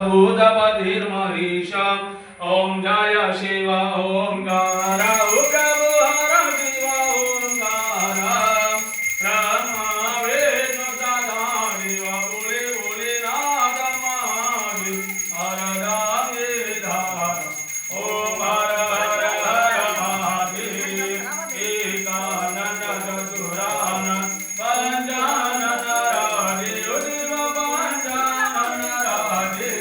भूतपतिर्महीशम् ॐ जय शिव ओंकार प्रभु हर शिव ओंकार ब्रह्मा विष्णु सदा शिव बोले बोले नाथ महादेव हर राम धार ओम हर हर हर महादेव एकानंद चतुरानंद पंचानन राधे शिव पंचानन राधे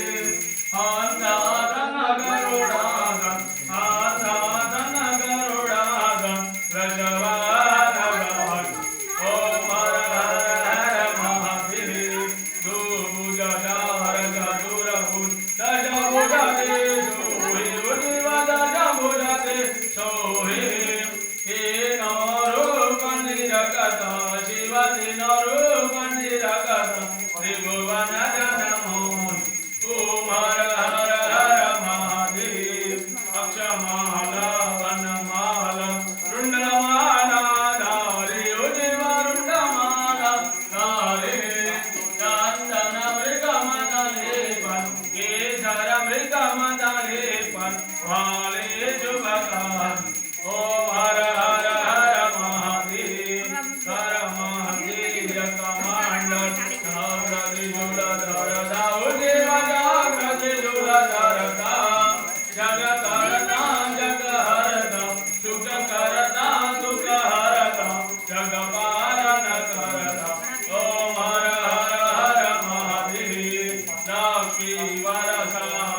Shiva